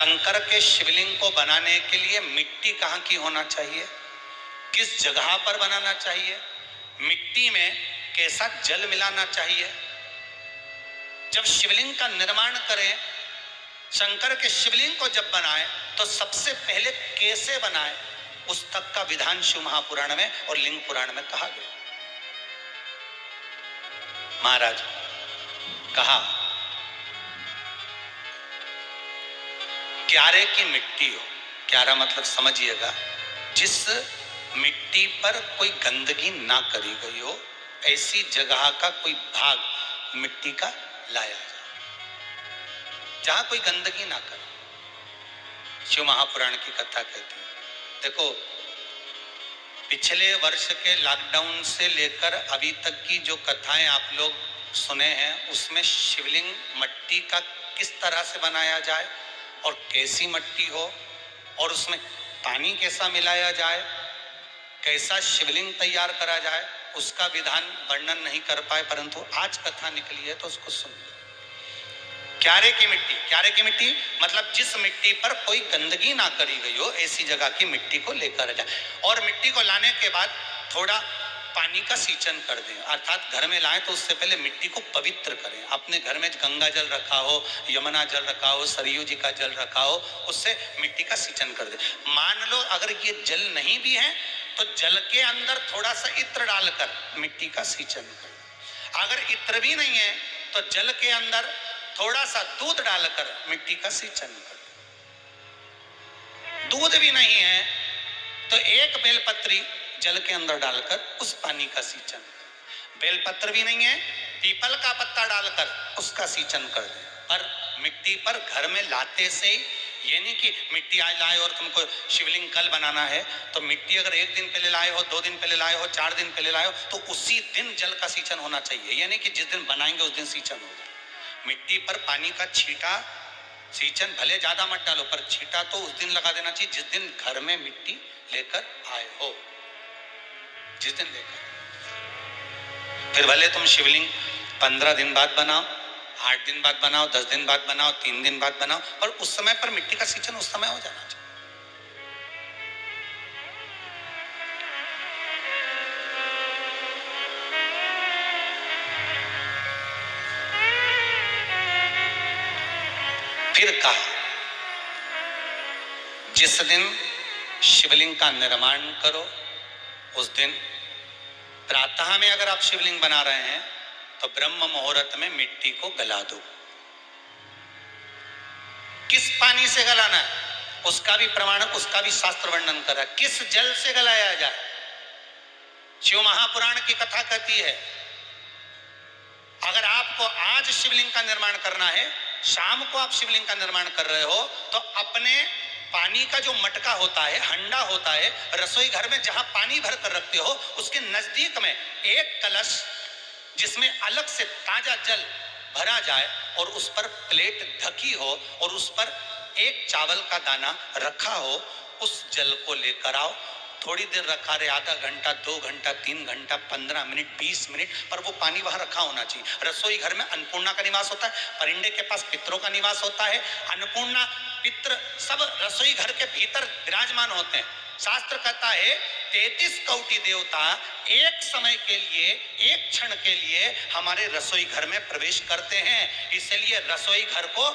शंकर के शिवलिंग को बनाने के लिए मिट्टी कहाँ की होना चाहिए, किस जगह पर बनाना चाहिए, मिट्टी में कैसा जल मिलाना चाहिए। जब शिवलिंग का निर्माण करें, शंकर के शिवलिंग को जब बनाएं तो सबसे पहले कैसे बनाएं, उस तक का विधान शिव महापुराण में और लिंग पुराण में कहा गया। महाराज कहा क्यारे की मिट्टी हो, क्यारा मतलब समझिएगा जिस मिट्टी पर कोई गंदगी ना करी गई हो, ऐसी जगह का कोई भाग मिट्टी का लाया जाए जहां कोई गंदगी ना करे। शिव महापुराण की कथा कहती है। देखो पिछले वर्ष के लॉकडाउन से लेकर अभी तक की जो कथाएं आप लोग सुने हैं, उसमें शिवलिंग मट्टी का किस तरह से बनाया जाए और कैसी मट्टी हो और उसमें पानी कैसा मिलाया जाए, कैसा शिवलिंग तैयार करा जाए, उसका विधान वर्णन नहीं कर पाए, परंतु आज कथा निकली है तो उसको सुन लो। क्यारे की मिट्टी, क्यारे की मिट्टी मतलब जिस मिट्टी पर कोई गंदगी ना करी गई हो, ऐसी जगह की मिट्टी को लेकर जाए और मिट्टी को लाने के बाद थोड़ा पानी का सींचन कर दें, अर्थात घर में लाएं तो उससे पहले मिट्टी को पवित्र करें। अपने घर में गंगा जल रखा हो, यमुना जल रखा हो, सरयू जी का जल रखा हो, उससे मिट्टी का सींचन कर दें। मान लो अगर ये जल नहीं भी है तो जल के अंदर थोड़ा सा इत्र डालकर मिट्टी का सींचन करें। अगर इत्र भी नहीं है तो जल के अंदर थोड़ा सा दूध डालकर मिट्टी का सींचन कर। दूध भी नहीं है तो एक बेलपत्री जल के अंदर डालकर उस पानी का सींचन कर। बेलपत्र भी नहीं है, पीपल का पत्ता डालकर उसका सींचन कर दे। पर मिट्टी पर घर में लाते से ही, ये नहीं कि मिट्टी आज लाए और तुमको शिवलिंग कल बनाना है, तो मिट्टी अगर एक दिन पहले लाए हो, 2 दिन पहले लाए हो, 4 दिन पहले लाए हो, तो उसी दिन जल का सींचन होना चाहिए। ये नहीं कि जिस दिन बनाएंगे उस दिन सींचन होगा। मिट्टी पर पानी का छींटा, सींचन भले ज्यादा मत डालो, पर छींटा तो उस दिन लगा देना चाहिए जिस दिन घर में मिट्टी लेकर आए हो, जिस दिन लेकर। फिर भले तुम शिवलिंग 15 दिन बाद बनाओ, 8 दिन बाद बनाओ, 10 दिन बाद बनाओ, 3 दिन बाद बनाओ, और उस समय पर मिट्टी का सींचन उस समय हो जाना चाहिए। फिर कहा जिस दिन शिवलिंग का निर्माण करो उस दिन प्रातः में अगर आप शिवलिंग बना रहे हैं तो ब्रह्म मुहूर्त में मिट्टी को गला दो। किस पानी से गलाना है उसका भी प्रमाण, उसका भी शास्त्र वर्णन कर रहा है। किस जल से गलाया जाए, शिव महापुराण की कथा कहती है अगर आपको आज शिवलिंग का निर्माण करना है, शाम को आप शिवलिंग का निर्माण कर रहे हो, तो अपने पानी का जो मटका होता है, हंडा होता है, रसोई घर में जहां पानी भर कर रखते हो, उसके नजदीक में एक कलश जिसमें अलग से ताजा जल भरा जाए और उस पर प्लेट ढकी हो और उस पर एक चावल का दाना रखा हो, उस जल को लेकर आओ। थोड़ी देर रखा रहे, आधा घंटा, 2 घंटा, 3 घंटा, 15 मिनट, 20 मिनट, पर वो पानी वहां रखा होना चाहिए। रसोई घर में अन्नपूर्णा का निवास होता है, परिंदे के पास पितरों का निवास होता है। अन्नपूर्णा, पित्र सब रसोई घर के भीतर विराजमान होते हैं। शास्त्र कहता है 33 कोटि देवता एक समय के लिए, एक क्षण के लिए हमारे रसोई घर में प्रवेश करते हैं। इसलिए रसोई घर को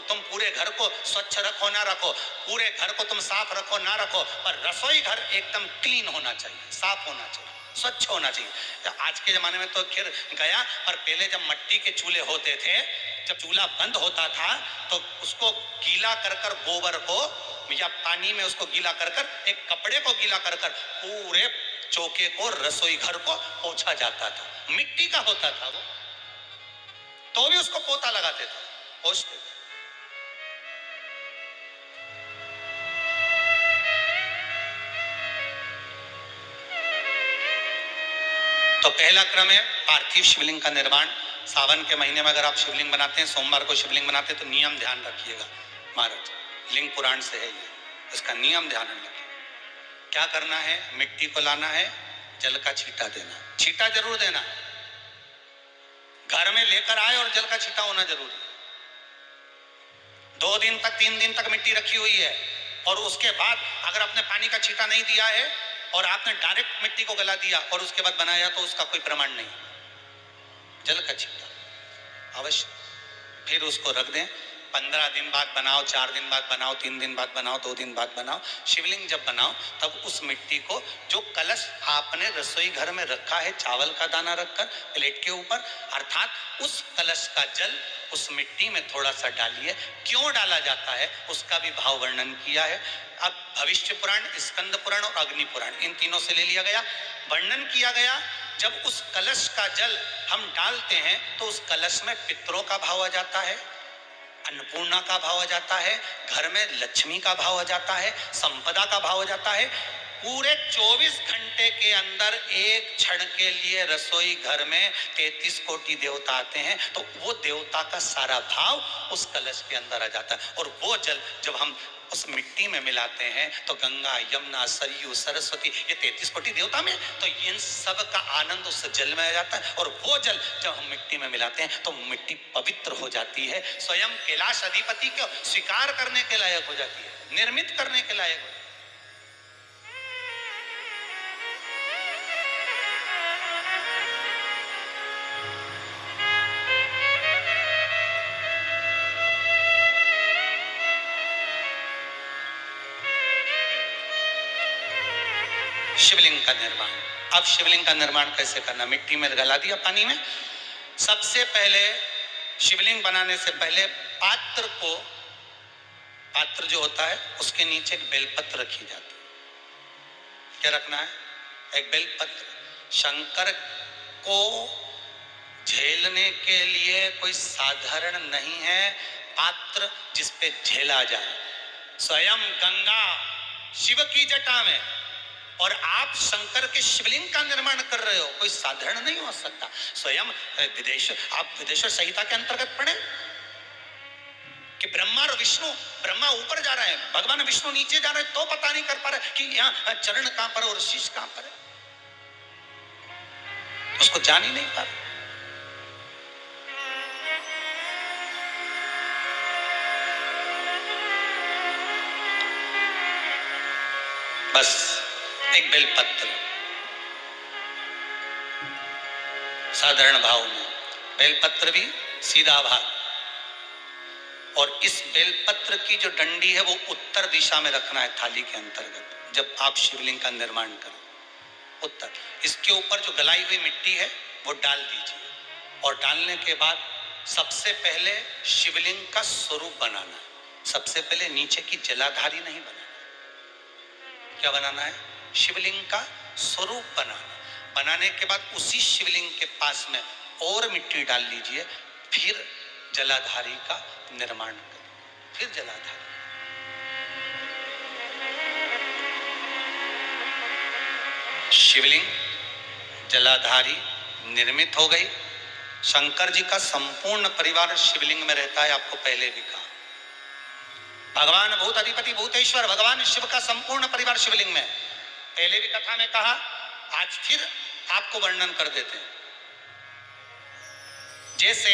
तुम पूरे घर को स्वच्छ रखो ना रखो, पूरे घर को तुम साफ रखो ना रखो, पर रसोई घर एकदम क्लीन होना चाहिए, साफ होना चाहिए, स्वच्छ होना चाहिए। आज के जमाने में तो खैर गया, पर पहले जब मट्टी के चूल्हे होते थे, जब चूल्हा बंद होता था तो उसको गीला कर कर, गोबर को या पानी में उसको गीला कर कर, एक कपड़े को गीला कर कर पूरे चौके को, रसोई घर को पोंछा जाता था। मिट्टी का होता था वो, तो भी उसको पोता लगाते थे, पोंछते थे। तो पहला क्रम है पार्थिव शिवलिंग का निर्माण। सावन के महीने में अगर आप शिवलिंग बनाते हैं, सोमवार को शिवलिंग बनाते हैं, तो नियम ध्यान रखिएगा महाराज, लिंग पुराण से है ये, इसका नियम ध्यान रखिए। क्या करना है, मिट्टी को लाना है, जल का छींटा देना, छींटा जरूर देना, घर में लेकर आए और जल का छींटा होना जरूरी है। 2 दिन तक 3 दिन तक मिट्टी रखी हुई है और उसके बाद अगर आपने पानी का छींटा नहीं दिया है और आपने डायरेक्ट मिट्टी को गला दिया और उसके बाद बनाया तो उसका कोई प्रमाण नहीं। जल का छींटा अवश्य। फिर उसको रख दें, 15 दिन बाद बनाओ, 4 दिन बाद बनाओ, 3 दिन बाद बनाओ, 2 दिन बाद बनाओ। शिवलिंग जब बनाओ तब उस मिट्टी को, जो कलश आपने रसोई घर में रखा है चावल का दाना रखकर प्लेट के ऊपर, अर्थात उस कलश का जल उस मिट्टी में थोड़ा सा डालिए। क्यों डाला जाता है उसका भी भाव वर्णन किया है। अब भविष्य पुराण, स्कंद पुराण और अग्नि पुराण, इन तीनों से ले लिया गया। वर्णन किया गया जब उस कलश का जल हम डालते हैं तो उस कलश में पितरों का भाव आ जाता है, अन्नपूर्णा का भाव आ जाता है, घर में लक्ष्मी का भाव आ जाता है, संपदा का भाव आ जाता है। पूरे 24 घंटे के अंदर एक क्षण के लिए रसोई घर में 33 कोटि देवता आते हैं, तो वो देवता का सारा भाव उस कलश के अंदर आ जाता है। और वो जल जब हम उस मिट्टी में मिलाते हैं तो गंगा, यमुना, सरयू, सरस्वती, ये 33 कोटि देवता में, तो इन सब का आनंद उस जल में आ जाता है। और वो जल जब हम मिट्टी में मिलाते हैं तो मिट्टी पवित्र हो जाती है, स्वयं कैलाश अधिपति को स्वीकार करने के लायक हो जाती है, निर्मित करने के लायक हो जाती है। शिवलिंग का निर्माण। अब शिवलिंग का निर्माण कैसे करना? मिट्टी में गला दिया पानी में। सबसे पहले शिवलिंग बनाने से पहले पात्र जो होता है उसके नीचे एक बेलपत्र रखी जाती है। क्या रखना है? एक बेलपत्र। शंकर को झेलने के लिए कोई साधारण नहीं है पात्र जिसपे झेला जाए। स्वयं गंगा शिव की जटा में और आप शंकर के शिवलिंग का निर्माण कर रहे हो, कोई साधारण नहीं हो सकता। स्वयं आप विदेश्वर संहिता के अंतर्गत पढ़े कि ब्रह्मा और विष्णु, ब्रह्मा ऊपर जा रहे हैं, भगवान विष्णु नीचे जा रहे हैं, तो पता नहीं कर पा रहे कि यहाँ चरण कहां पर और शीश कहां पर है, उसको जान ही नहीं पा रहे। बस एक बेलपत्र साधारण भाव में, बेलपत्र भी सीधा भाग, और इस बेलपत्र की जो डंडी है वो उत्तर दिशा में रखना है थाली के अंतर्गत। जब आप शिवलिंग का निर्माण करें उत्तर, इसके ऊपर जो गलाई हुई मिट्टी है वो डाल दीजिए। और डालने के बाद सबसे पहले शिवलिंग का स्वरूप बनाना है। सबसे पहले नीचे की जलाधारी नहीं बनाना। क्या बनाना है? शिवलिंग का स्वरूप बनाना। बनाने के बाद उसी शिवलिंग के पास में और मिट्टी डाल लीजिए, फिर जलाधारी का निर्माण करें। फिर जलाधारी, शिवलिंग, जलाधारी निर्मित हो गई। शंकर जी का संपूर्ण परिवार शिवलिंग में रहता है, आपको पहले भी कहा। भगवान भूत अधिपति भूतेश्वर भगवान शिव का संपूर्ण परिवार शिवलिंग में, पहले भी कथा में कहा, आज फिर आपको वर्णन कर देते हैं। जैसे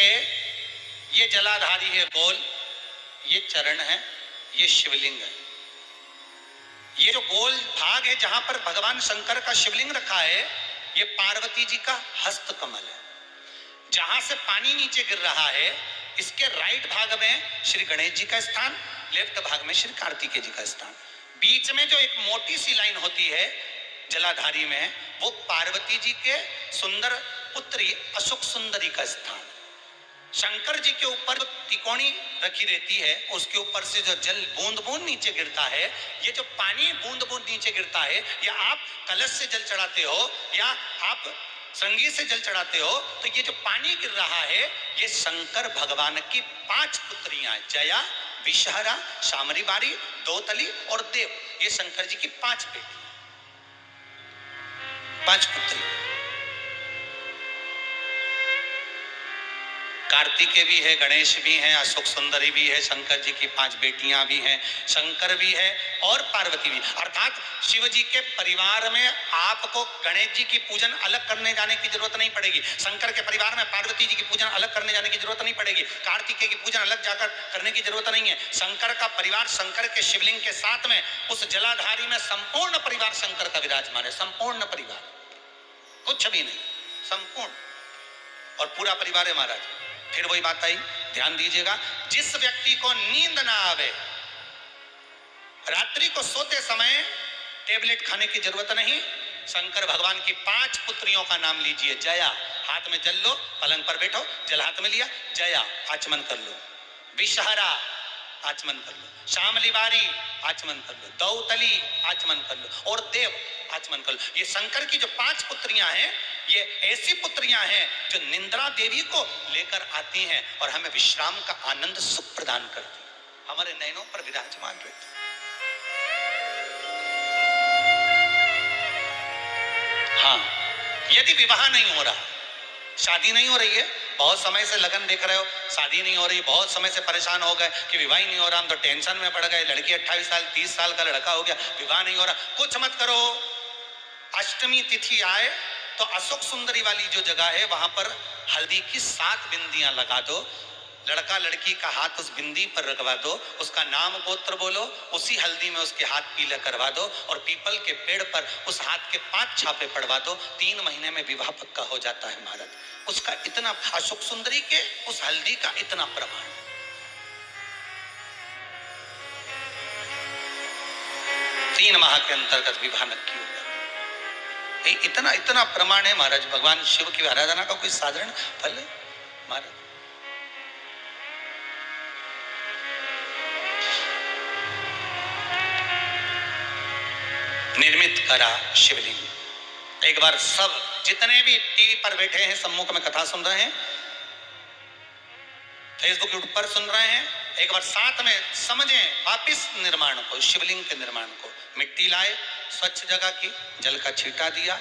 ये जलाधारी है गोल, ये चरण है, ये शिवलिंग है। ये जो गोल भाग है जहां पर भगवान शंकर का शिवलिंग रखा है, ये पार्वती जी का हस्त कमल है। जहां से पानी नीचे गिर रहा है, इसके राइट भाग में श्री गणेश जी का स्थान, लेफ्ट भाग में श्री कार्तिकेय जी का स्थान। बीच में जो एक मोटी सी लाइन होती है जलाधारी में, वो पार्वती जी के सुंदर पुत्री अशोक सुंदरी का स्थान। शंकर जी के ऊपर जो तिकोनी रखी रहती है, उसके ऊपर से जो जल बूंद बूंद नीचे गिरता है, ये जो पानी बूंद बूंद नीचे गिरता है, या आप कलश से जल चढ़ाते हो या आप संगीत से जल चढ़ाते हो, तो ये जो पानी गिर रहा है, ये शंकर भगवान की 5 पुत्रियां, जया, विषहरा, शामरी बारी, दोतली और देव, ये शंकर जी की 5 बेटी, 5 पुत्री। कार्तिकेय भी है, गणेश भी हैं, अशोक सुंदरी भी है, शंकर जी की 5 बेटियां भी हैं, शंकर भी है और पार्वती भी। अर्थात शिव जी के परिवार में आपको गणेश जी की पूजन अलग करने जाने की जरूरत नहीं पड़ेगी, शंकर के परिवार में पार्वती जी की पूजन अलग करने जाने की जरूरत नहीं पड़ेगी, कार्तिकेय की पूजन अलग जाकर करने की जरूरत नहीं है। शंकर का परिवार शंकर के शिवलिंग के साथ में उस जलाधारी में संपूर्ण परिवार शंकर का विराजमान है, संपूर्ण परिवार, कुछ भी नहीं, संपूर्ण और पूरा परिवार है महाराज। फिर वही बात आई, ध्यान दीजिएगा, जिस व्यक्ति को नींद ना आवे, रात्रि को सोते समय टेबलेट खाने की जरूरत नहीं, शंकर भगवान की 5 पुत्रियों का नाम लीजिए। जया, हाथ में जल लो, पलंग पर बैठो, जल हाथ में लिया, जया आचमन कर लो, विषहरा आचमन कर लो, श्यामली बारी आचमन कर लो, दौतली आचमन कर लो और देव आचमन कर लो। ये शंकर की जो 5 पुत्रियां हैं, ये ऐसी पुत्रियां हैं जो निंद्रा देवी को लेकर आती हैं और हमें विश्राम का आनंद सुख प्रदान करती, हमारे नयनों पर विराजमान रहती। हाँ, यदि विवाह नहीं हो रहा, शादी नहीं हो रही है, बहुत समय से लगन देख रहे हो, शादी नहीं हो रही, बहुत समय से परेशान हो गए कि विवाह ही नहीं हो रहा, हम तो टेंशन में पड़ गए, लड़की 28 साल 30 साल का लड़का हो गया, विवाह नहीं हो रहा, कुछ मत करो। अष्टमी तिथि आए तो अशोक सुंदरी वाली जो जगह है वहां पर हल्दी की 7 बिंदियां लगा दो, लड़का लड़की का हाथ उस बिंदी पर रखवा दो, उसका नाम गोत्र बोलो, उसी हल्दी में उसके हाथ पीले करवा दो और पीपल के पेड़ पर उस हाथ के 5 छापे पड़वा दो, 3 महीने में विवाह पक्का हो जाता है महाराज। उसका इतना, अशोक सुंदरी के उस हल्दी का इतना प्रमाण, 3 माह के अंतर्गत विवाह नक्की होगा, इतना इतना प्रमाण है महाराज। भगवान शिव की आराधना का कोई साधारण फल है महाराज। निर्मित करा शिवलिंग। एक बार सब जितने भी टीवी पर बैठे हैं, सम्मुख में कथा सुन रहे हैं, फेसबुक यूट्यूब पर सुन रहे हैं, एक बार साथ में समझें वापिस निर्माण को, शिवलिंग के निर्माण को। मिट्टी लाए, स्वच्छ जगह की, जल का छींटा दिया,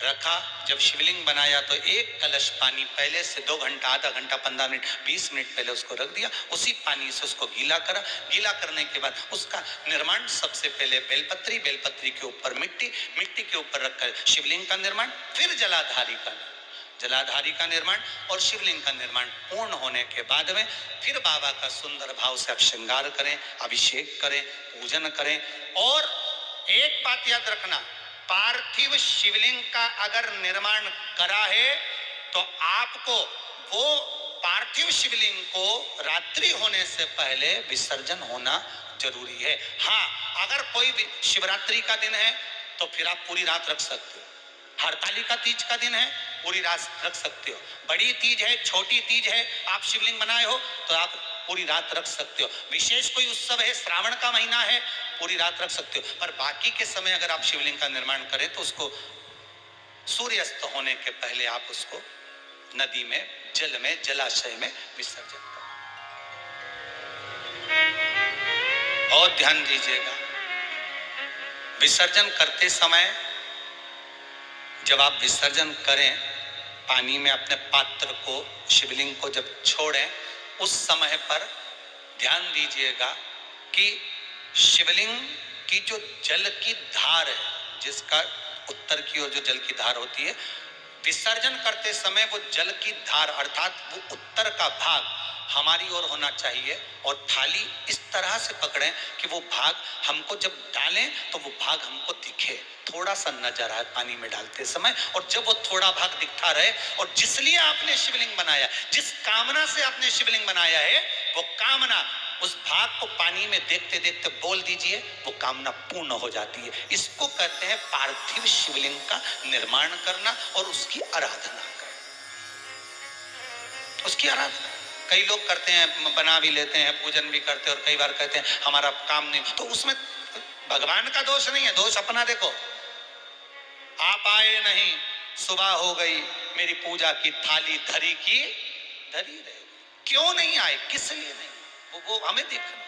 रखा। जब शिवलिंग बनाया तो 1 कलश पानी पहले से 2 घंटा, आधा घंटा, 15 मिनट, 20 मिनट पहले उसको रख दिया, उसी पानी से उसको गीला करा। गीला करने के बाद उसका निर्माण सबसे पहले बेलपत्री, बेलपत्री के ऊपर मिट्टी, मिट्टी के ऊपर रखकर शिवलिंग का निर्माण, फिर जलाधारी का निर्माण और शिवलिंग का निर्माण पूर्ण होने के बाद में फिर बाबा का सुंदर भाव से आप श्रृंगार करें, अभिषेक करें, पूजन करें। और एक बात याद रखना, पार्थिव शिवलिंग का अगर निर्माण करा है तो आपको वो पार्थिव शिवलिंग को रात्रि होने से पहले विसर्जन होना जरूरी है। हाँ, अगर कोई शिवरात्रि का दिन है तो फिर आप पूरी रात रख सकते हो, हरतालिका तीज का दिन है पूरी रात रख सकते हो, बड़ी तीज है, छोटी तीज है, आप शिवलिंग बनाए हो तो आप पूरी रात रख सकते हो, विशेष कोई उत्सव है, श्रावण का महीना है, पूरी रात रख सकते हो। पर बाकी के समय अगर आप शिवलिंग का निर्माण करें तो उसको सूर्यास्त होने के पहले आप उसको नदी में, जल में, जलाशय में विसर्जन करें। बहुत ध्यान दीजिएगा, विसर्जन करते समय जब आप विसर्जन करें, पानी में अपने पात्र को, शिवलिंग को जब छोड़ें, उस समय पर ध्यान दीजिएगा कि शिवलिंग की जो जल की धार है, जिसका उत्तर की ओर जो जल की धार होती है, विसर्जन करते समय वो जल की धार अर्थात वो उत्तर का भाग हमारी ओर होना चाहिए और थाली इस तरह से पकड़ें कि वो भाग हमको जब डालें तो वो भाग हमको दिखे, थोड़ा सा नजर आए पानी में डालते समय। और जब वो थोड़ा भाग दिखता रहे, और जिसलिए आपने शिवलिंग बनाया, जिस कामना से आपने शिवलिंग बनाया है, वो कामना उस भाग को पानी में देखते देखते बोल दीजिए, वो कामना पूर्ण हो जाती है। इसको कहते हैं पार्थिव शिवलिंग का निर्माण करना और उसकी आराधना करना, उसकी आराधना। कई लोग करते हैं, बना भी लेते हैं, पूजन भी करते हैं और कई बार कहते हैं हमारा काम नहीं, तो उसमें भगवान का दोष नहीं है, दोष अपना देखो। आप आए नहीं, सुबह हो गई, मेरी पूजा की थाली धरी की धरी रहे, क्यों नहीं आए, किस लिए नहीं, वो हमें देखना।